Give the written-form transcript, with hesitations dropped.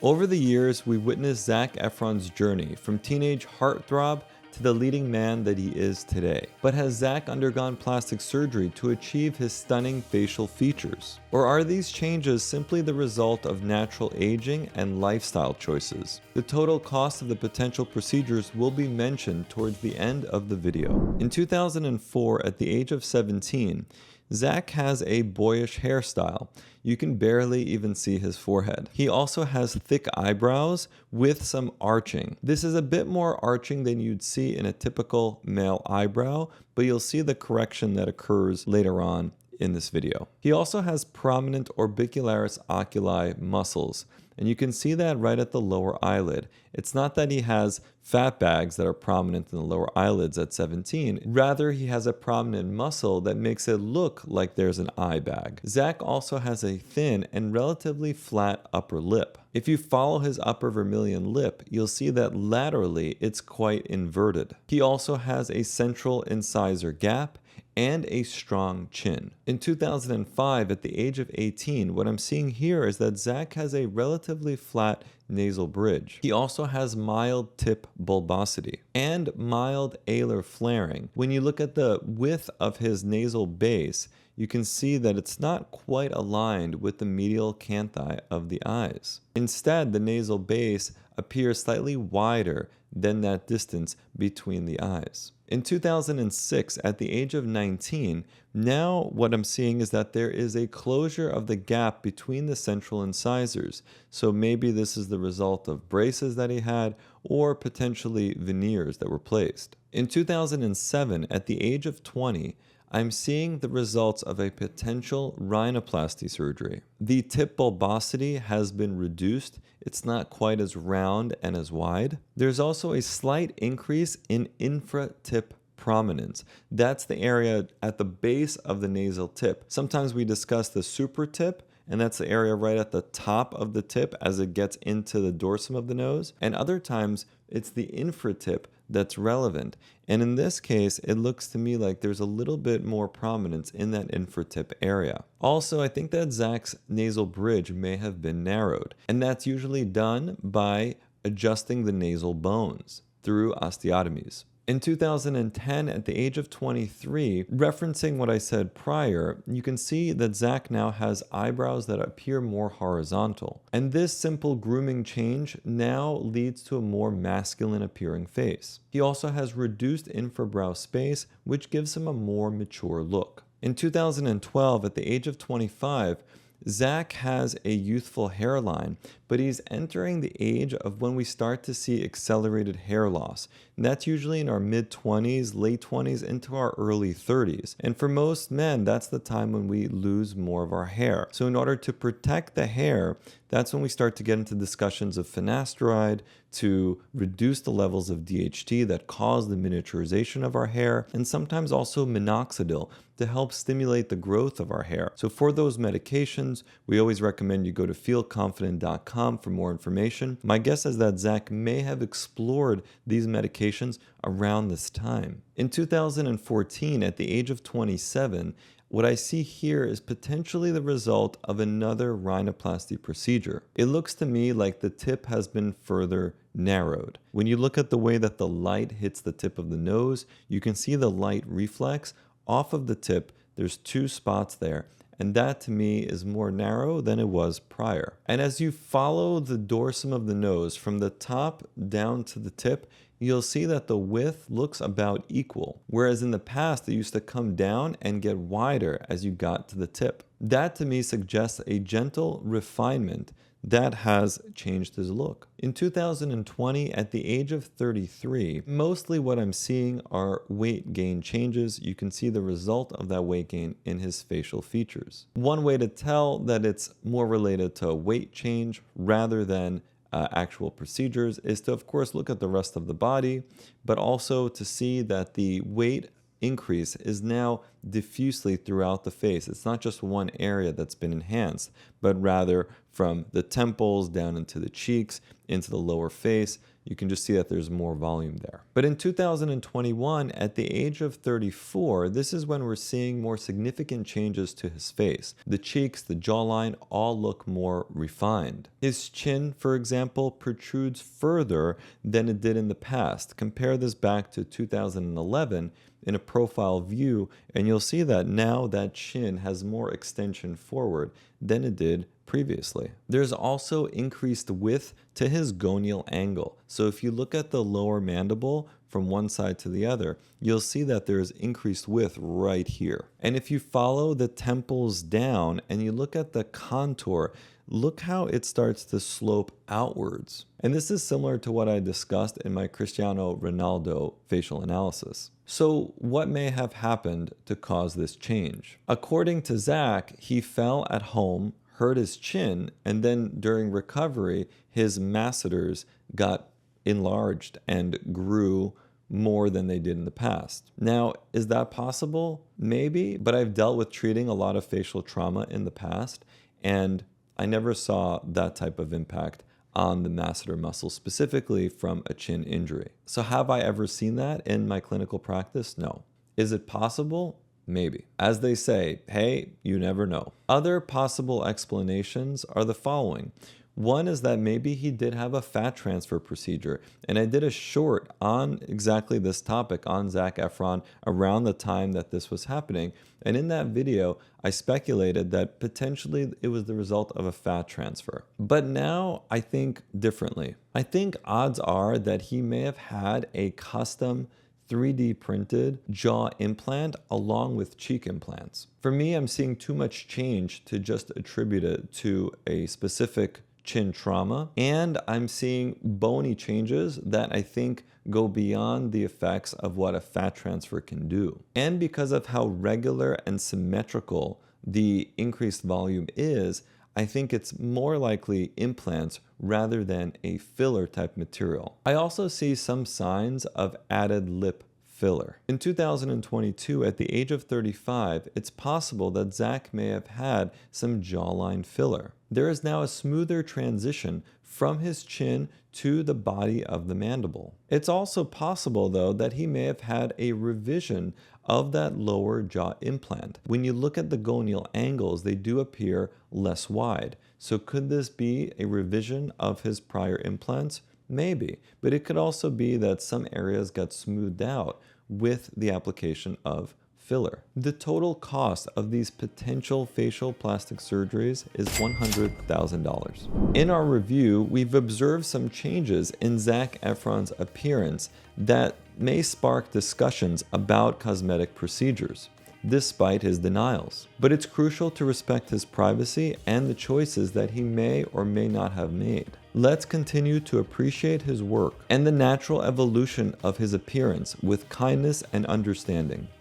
Over the years, we've witnessed Zac Efron's journey from teenage heartthrob to the leading man that he is today. But has Zac undergone plastic surgery to achieve his stunning facial features? Or are these changes simply the result of natural aging and lifestyle choices? The total cost of the potential procedures will be mentioned towards the end of the video. In 2004, at the age of 17, Zac has a boyish hairstyle. You can barely even see his forehead. He also has thick eyebrows with some arching. This is a bit more arching than you'd see in a typical male eyebrow, but you'll see the correction that occurs later on in this video. He also has prominent orbicularis oculi muscles, and you can see that right at the lower eyelid. It's not that he has fat bags that are prominent in the lower eyelids at 17, rather he has a prominent muscle that makes it look like there's an eye bag. Zac also has a thin and relatively flat upper lip. If you follow his upper vermilion lip, you'll see that laterally it's quite inverted. He also has a central incisor gap and a strong chin. In 2005, at the age of 18, what I'm seeing here is that Zac has a relatively flat nasal bridge. He also has mild tip bulbosity and mild alar flaring. When you look at the width of his nasal base, you can see that it's not quite aligned with the medial canthi of the eyes. Instead, the nasal base appears slightly wider than that distance between the eyes. In 2006, at the age of 19, now what I'm seeing is that there is a closure of the gap between the central incisors. So maybe this is the result of braces that he had or potentially veneers that were placed. In 2007, at the age of 20, I'm seeing the results of a potential rhinoplasty surgery. The tip bulbosity has been reduced. It's not quite as round and as wide. There's also a slight increase in infra-tip prominence. That's the area at the base of the nasal tip. Sometimes we discuss the supratip, and that's the area right at the top of the tip as it gets into the dorsum of the nose. And other times, it's the infratip that's relevant. And in this case, it looks to me like there's a little bit more prominence in that infratip area. Also, I think that Zac's nasal bridge may have been narrowed, and that's usually done by adjusting the nasal bones through osteotomies. In 2010, at the age of 23, referencing what I said prior, you can see that Zac now has eyebrows that appear more horizontal. And this simple grooming change now leads to a more masculine appearing face. He also has reduced infrabrow space, which gives him a more mature look. In 2012, at the age of 25, Zac has a youthful hairline, but he's entering the age of when we start to see accelerated hair loss. And that's usually in our mid-20s, late 20s, into our early 30s. And for most men, that's the time when we lose more of our hair. So in order to protect the hair, that's when we start to get into discussions of finasteride to reduce the levels of DHT that cause the miniaturization of our hair, and sometimes also minoxidil to help stimulate the growth of our hair. So for those medications, we always recommend you go to feelconfident.com for more information. My guess is that Zac may have explored these medications around this time. In 2014, at the age of 27, what I see here is potentially the result of another rhinoplasty procedure. It looks to me like the tip has been further narrowed. When you look at the way that the light hits the tip of the nose, you can see the light reflex off of the tip. There's two spots there, and that to me is more narrow than it was prior. And as you follow the dorsum of the nose from the top down to the tip, you'll see that the width looks about equal, whereas in the past it used to come down and get wider as you got to the tip. That to me suggests a gentle refinement that has changed his look. In 2020, at the age of 33, mostly what I'm seeing are weight gain changes. You can see the result of that weight gain in his facial features. One way to tell that it's more related to a weight change rather than actual procedures is to, of course, look at the rest of the body, but also to see that the weight increase is now diffusely throughout the face. It's not just one area that's been enhanced, but rather from the temples down into the cheeks, into the lower face. You can just see that there's more volume there. But in 2021, at the age of 34, this is when we're seeing more significant changes to his face. The cheeks, the jawline, all look more refined. His chin, for example, protrudes further than it did in the past. Compare this back to 2011 in a profile view, and you'll see that now that chin has more extension forward than it did previously. There's also increased width to his gonial angle. So if you look at the lower mandible from one side to the other, you'll see that there's increased width right here. And if you follow the temples down and you look at the contour, look how it starts to slope outwards. And this is similar to what I discussed in my Cristiano Ronaldo facial analysis. So what may have happened to cause this change? According to Zac, he fell at home, hurt his chin, and then during recovery, his masseters got enlarged and grew more than they did in the past. Now, is that possible? Maybe, but I've dealt with treating a lot of facial trauma in the past, and I never saw that type of impact on the masseter muscle, specifically from a chin injury. So have I ever seen that in my clinical practice? No. Is it possible? Maybe. As they say, hey, you never know. Other possible explanations are the following. One is that maybe he did have a fat transfer procedure, and I did a short on exactly this topic on Zac Efron around the time that this was happening, and in that video, I speculated that potentially it was the result of a fat transfer. But now I think differently. I think odds are that he may have had a custom 3D printed jaw implant along with cheek implants. For me, I'm seeing too much change to just attribute it to a specific chin trauma, and I'm seeing bony changes that I think go beyond the effects of what a fat transfer can do. And because of how regular and symmetrical the increased volume is, I think it's more likely implants rather than a filler type material. I also see some signs of added lip filler. In 2022, at the age of 35, it's possible that Zac may have had some jawline filler. There is now a smoother transition from his chin to the body of the mandible. It's also possible, though, that he may have had a revision of that lower jaw implant. When you look at the gonial angles, they do appear less wide. So could this be a revision of his prior implants? Maybe, but it could also be that some areas got smoothed out with the application of filler. The total cost of these potential facial plastic surgeries is $100,000. In our review, we've observed some changes in Zac Efron's appearance that may spark discussions about cosmetic procedures, despite his denials. But it's crucial to respect his privacy and the choices that he may or may not have made. Let's continue to appreciate his work and the natural evolution of his appearance with kindness and understanding.